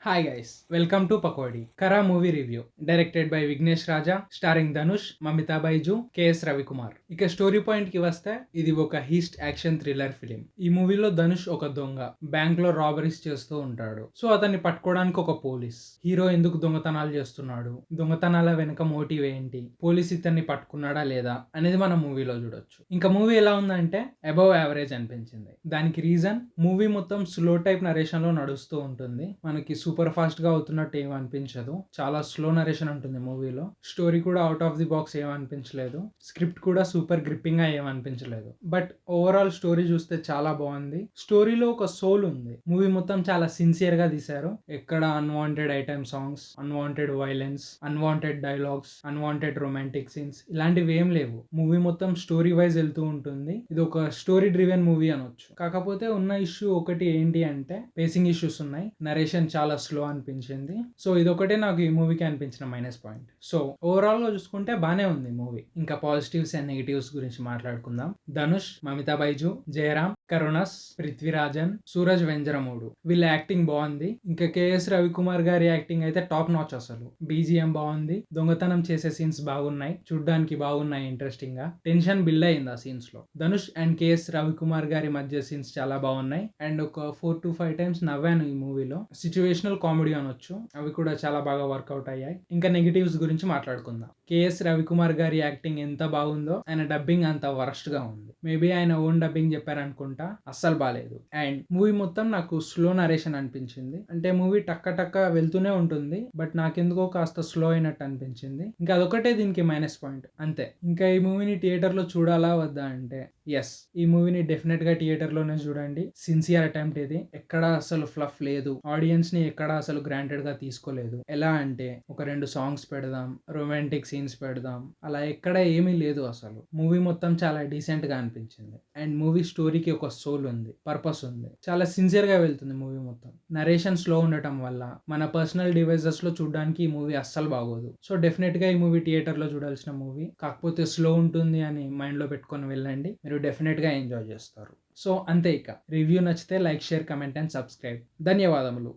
Hi guys, welcome to Pakodi Kara movie review. Directed by Vignesh Raja, starring Dhanush, Mamitha Baiju, KS Ravikumar. ఇక story point కి వస్తే ఇది ఒక హీస్ట్ యాక్షన్ థ్రిల్లర్ ఫిలిం. ఈ మూవీలో ధనుష్ ఒక దొంగ బ్యాంక్ లో రాబరీస్ చేస్తూ ఉంటాడు. సో అతన్ని పట్టుకోవడానికి ఒక పోలీస్. హీరో ఎందుకు దొంగతనాలు చేస్తున్నాడు, దొంగతనాల వెనుక మోటివ్ ఏంటి, పోలీస్ ఇతన్ని పట్టుకున్నాడా లేదా అనేది మనం మూవీలో చూడొచ్చు. ఇంకా మూవీ ఎలా ఉందంటే అబవ్ యావరేజ్ అనిపించింది. దానికి రీజన్ మూవీ మొత్తం స్లో టైప్ నరేషన్ లో నడుస్తూ ఉంటుంది. మనకి సూపర్ ఫాస్ట్ గా అవుతున్నట్టు ఏం అనిపించదు. చాలా స్లో నరేషన్ ఉంటుంది మూవీలో. స్టోరీ కూడా అవుట్ ఆఫ్ ది బాక్స్ ఏం అనిపించలేదు. స్క్రిప్ట్ కూడా సూపర్ గ్రిప్పింగ్ గా ఏం అనిపించలేదు. బట్ ఓవరాల్ స్టోరీ చూస్తే చాలా బాగుంది. స్టోరీలో ఒక సోల్ ఉంది. మూవీ మొత్తం చాలా సిన్సియర్ గా తీశారు. ఎక్కడ unwanted item songs, unwanted violence, unwanted dialogues, unwanted romantic scenes ఇలాంటివి ఏం లేవు. మూవీ మొత్తం స్టోరీ వైజ్ వెళ్తూ ఉంటుంది. ఇది ఒక స్టోరీ డ్రివెన్ మూవీ అనొచ్చు. కాకపోతే ఉన్న ఇష్యూ ఒకటి ఏంటి అంటే పేసింగ్ ఇష్యూస్ ఉన్నాయి. నరేషన్ చాలా స్లో అనిపించింది. సో ఇదొకటే నాకు ఈ మూవీకి అనిపించిన మైనస్ పాయింట్. సో ఓవరాల్ గా చూసుకుంటే బానే ఉంది మూవీ. ఇంకా పాజిటివ్స్ అండ్ నెగిటివ్స్ గురించి మాట్లాడుకుందాం. ధనుష్, మమితా బైజు, జయరామ్, కరుణస్, పృథ్వీరాజన్, సూరజ్ వెంజరమూడు వీళ్ళ యాక్టింగ్ బాగుంది. ఇంకా కేఎస్ రవికుమార్ గారి యాక్టింగ్ అయితే టాప్ నాచ్. అసలు బీజిఎం బాగుంది. దొంగతనం చేసే సీన్స్ బాగున్నాయి, చూడ్డానికి బాగున్నాయి, ఇంట్రెస్టింగ్ గా టెన్షన్ బిల్డ్ అయింది ఆ సీన్స్ లో. ధనుష్ అండ్ కేఎస్ రవికుమార్ గారి మధ్య సీన్స్ చాలా బాగున్నాయి. అండ్ ఒక 4 to 5 times నవ్వాను ఈ మూవీలో. సిచ్యువేషనల్ కామెడీ అనొచ్చు, అవి కూడా చాలా బాగా వర్కౌట్ అయ్యాయి. ఇంకా నెగిటివ్స్ గురించి మాట్లాడుకుందాం. కేఎస్ రవికుమార్ గారి యాక్టింగ్ ఎంత బాగుందో ఆయన డబ్బింగ్ అంత వరస్ట్ గా ఉంది. మేబీ ఆయన ఓన్ డబ్బింగ్ చెప్పారనుకుంటా, అస్సలు బాలేదు. అండ్ మూవీ మొత్తం నాకు స్లో నరేషన్ అనిపించింది. అంటే మూవీ టక్క టక్క వెళ్తూనే ఉంటుంది, బట్ నాకెందుకో కాస్త స్లో అయినట్టు అనిపించింది. ఇంకా అదొకటే దీనికి మైనస్ పాయింట్ అంతే. ఇంకా ఈ మూవీని థియేటర్ లో చూడాలా వద్దా అంటే ఎస్, ఈ మూవీని డెఫినెట్ గా థియేటర్ లోనే చూడండి. సిన్సియర్ అటెంప్ట్ ఇది. ఎక్కడ అసలు ఫ్లఫ్ లేదు. ఆడియన్స్ ని ఎక్కడ అసలు గ్రాంటెడ్ గా తీసుకోలేదు. ఎలా అంటే ఒక 2 సాంగ్స్ పెడదాం, రొమాంటిక్ సీన్స్ పెడదాం, అలా ఎక్కడ ఏమీ లేదు. అసలు మూవీ మొత్తం చాలా డీసెంట్ గా అనిపించింది. అండ్ మూవీ స్టోరీకి ఒక సోల్ ఉంది, పర్పస్ ఉంది. చాలా సిన్సియర్ గా వెళ్తుంది మూవీ మొత్తం. నరేషన్ స్లో ఉండటం వల్ల మన పర్సనల్ డివైజెస్ లో చూడడానికి ఈ మూవీ అస్సలు బాగోదు. సో డెఫినెట్ గా ఈ మూవీ థియేటర్ లో చూడాల్సిన మూవీ. కాకపోతే స్లో ఉంటుంది అని మైండ్ లో పెట్టుకొని వెళ్ళండి, మీరు డెఫినెట్ గా ఎంజాయ్ చేస్తారు. సో అంతే. ఇక రివ్యూ నచ్చితే like, share, comment and subscribe. ధన్యవాదములు.